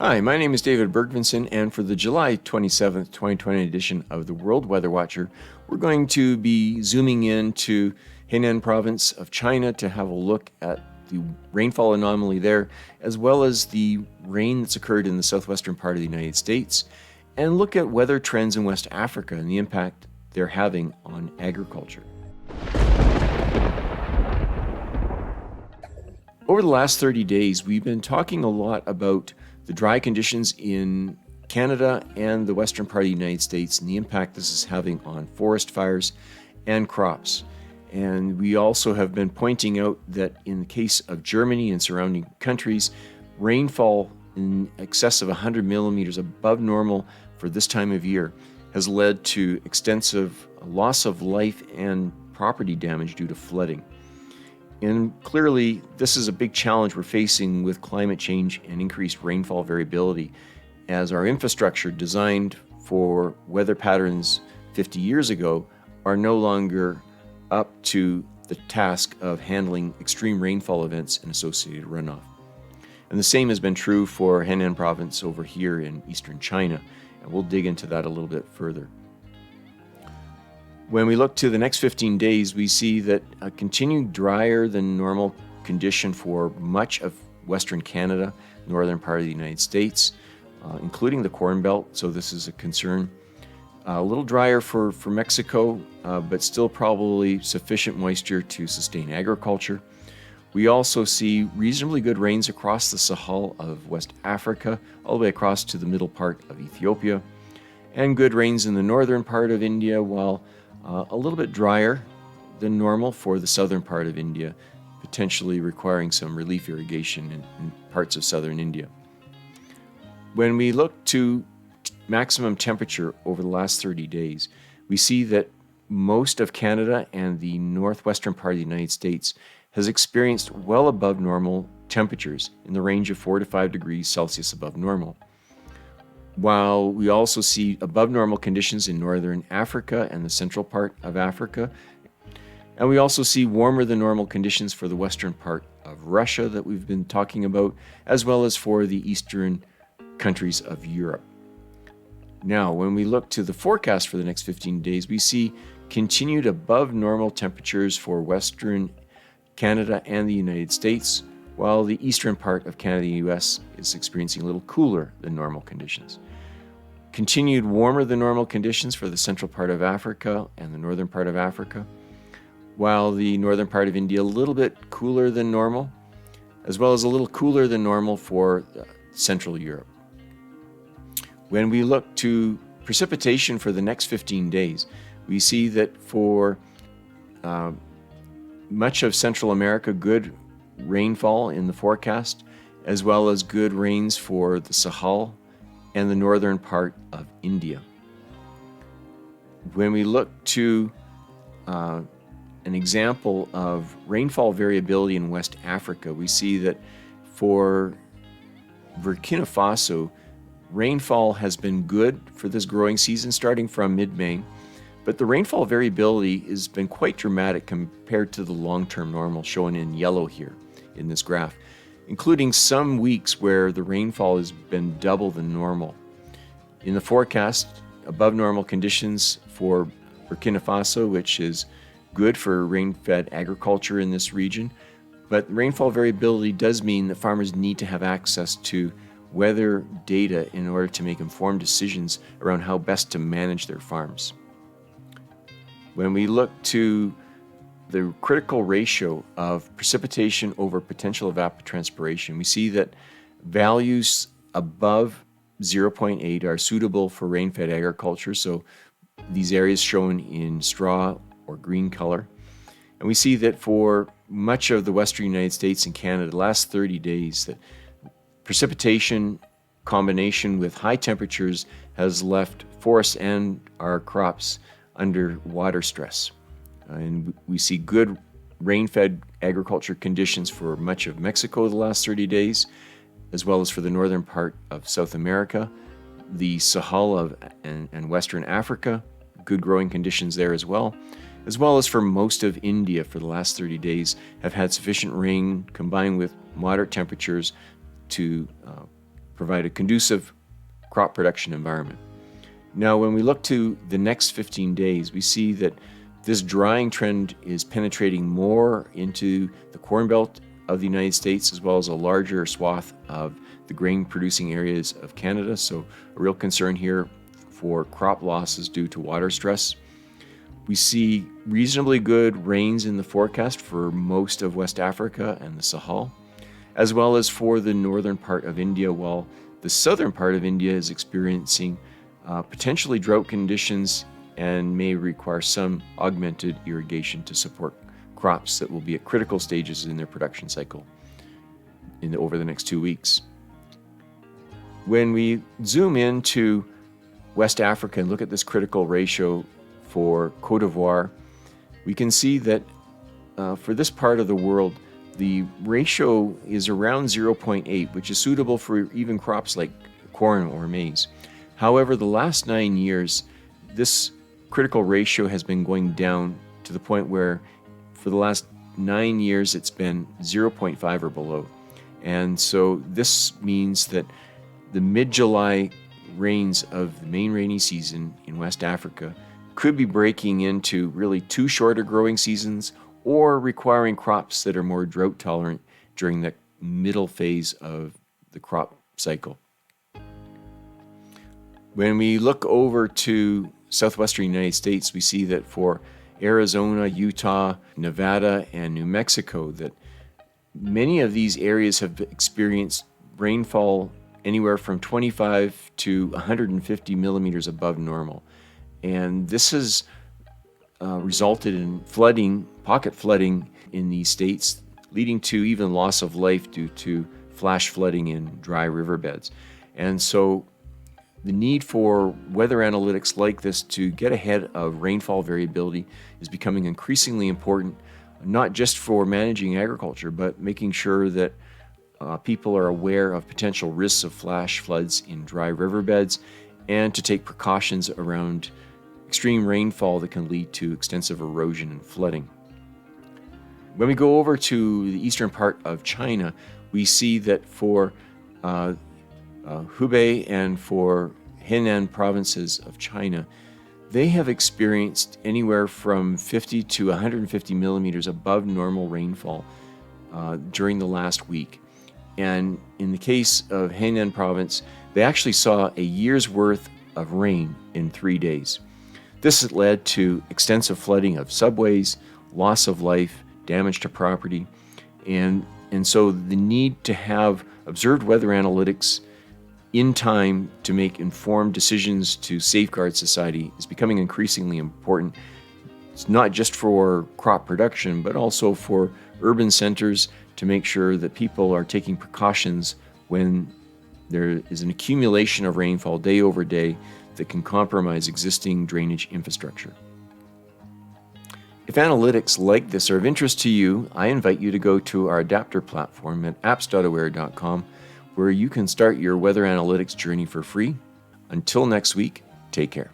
Hi, my name is David Bergvinson, and for the July 27th, 2020 edition of the World Weather Watcher, we're going to be zooming into Henan province of China to have a look at the rainfall anomaly there, as well as the rain that's occurred in the southwestern part of the United States, and look at weather trends in West Africa and the impact they're having on agriculture. Over the last 30 days, we've been talking a lot about the dry conditions in Canada and the western part of the United States and the impact this is having on forest fires and crops. And we also have been pointing out that in the case of Germany and surrounding countries, rainfall in excess of 100 millimeters above normal for this time of year has led to extensive loss of life and property damage due to flooding. And clearly, this is a big challenge we're facing with climate change and increased rainfall variability, as our infrastructure designed for weather patterns 50 years ago are no longer up to the task of handling extreme rainfall events and associated runoff. And the same has been true for Henan province over here in eastern China, and we'll dig into that a little bit further. When we look to the next 15 days, we see that a continued drier than normal condition for much of Western Canada, northern part of the United States, including the Corn Belt, so this is a concern. A little drier for Mexico, but still probably sufficient moisture to sustain agriculture. We also see reasonably good rains across the Sahel of West Africa, all the way across to the middle part of Ethiopia, and good rains in the northern part of India, while a little bit drier than normal for the southern part of India, potentially requiring some relief irrigation in parts of southern India. When we look to maximum temperature over the last 30 days, we see that most of Canada and the northwestern part of the United States has experienced well above normal temperatures in the range of 4 to 5 degrees Celsius above normal. While we also see above normal conditions in northern Africa and the central part of Africa. And we also see warmer than normal conditions for the western part of Russia that we've been talking about, as well as for the eastern countries of Europe. Now, when we look to the forecast for the next 15 days, we see continued above normal temperatures for western Canada and the United States, while the eastern part of Canada and the US is experiencing a little cooler than normal conditions. Continued warmer than normal conditions for the central part of Africa and the northern part of Africa, while the northern part of India a little bit cooler than normal, as well as a little cooler than normal for Central Europe. When we look to precipitation for the next 15 days, we see that for much of Central America, good rainfall in the forecast, as well as good rains for the Sahel and the northern part of India. When we look to an example of rainfall variability in West Africa, we see that for Burkina Faso, rainfall has been good for this growing season starting from mid-May, but the rainfall variability has been quite dramatic compared to the long-term normal shown in yellow here in this graph, including some weeks where the rainfall has been double than normal. In the forecast, above normal conditions for Burkina Faso, which is good for rain-fed agriculture in this region, but rainfall variability does mean that farmers need to have access to weather data in order to make informed decisions around how best to manage their farms. When we look to the critical ratio of precipitation over potential evapotranspiration, we see that values above 0.8 are suitable for rain-fed agriculture, so these areas shown in straw or green color. And we see that for much of the western United States and Canada, the last 30 days, that precipitation combination with high temperatures has left forests and our crops under water stress. And we see good rain-fed agriculture conditions for much of Mexico the last 30 days, as well as for the northern part of South America, the Sahel and Western Africa, good growing conditions there as well as for most of India for the last 30 days, have had sufficient rain combined with moderate temperatures to provide a conducive crop production environment. Now, when we look to the next 15 days, we see that this drying trend is penetrating more into the Corn Belt of the United States, as well as a larger swath of the grain-producing areas of Canada. So a real concern here for crop losses due to water stress. We see reasonably good rains in the forecast for most of West Africa and the Sahel, as well as for the northern part of India, while the southern part of India is experiencing potentially drought conditions and may require some augmented irrigation to support crops that will be at critical stages in their production cycle over the next 2 weeks. When we zoom into West Africa and look at this critical ratio for Cote d'Ivoire, we can see that for this part of the world, the ratio is around 0.8, which is suitable for even crops like corn or maize. However, the last 9 years, this critical ratio has been going down to the point where for the last 9 years it's been 0.5 or below. And so this means that the mid-July rains of the main rainy season in West Africa could be breaking into really 2 shorter growing seasons or requiring crops that are more drought tolerant during the middle phase of the crop cycle. When we look over to southwestern United States, we see that for Arizona, Utah, Nevada, and New Mexico, that many of these areas have experienced rainfall anywhere from 25 to 150 millimeters above normal. And this has resulted in flooding, pocket flooding in these states, leading to even loss of life due to flash flooding in dry riverbeds. And so the need for weather analytics like this to get ahead of rainfall variability is becoming increasingly important, not just for managing agriculture, but making sure that people are aware of potential risks of flash floods in dry riverbeds and to take precautions around extreme rainfall that can lead to extensive erosion and flooding. When we go over to the eastern part of China, we see that for Hebei and for Henan provinces of China, they have experienced anywhere from 50 to 150 millimeters above normal rainfall during the last week. And in the case of Henan province, they actually saw a year's worth of rain in 3 days. This has led to extensive flooding of subways, loss of life, damage to property, and so the need to have observed weather analytics in time to make informed decisions to safeguard society is becoming increasingly important. It's not just for crop production, but also for urban centers to make sure that people are taking precautions when there is an accumulation of rainfall day over day that can compromise existing drainage infrastructure. If analytics like this are of interest to you, I invite you to go to our adapter platform at apps.aware.com, where you can start your weather analytics journey for free. Until next week, take care.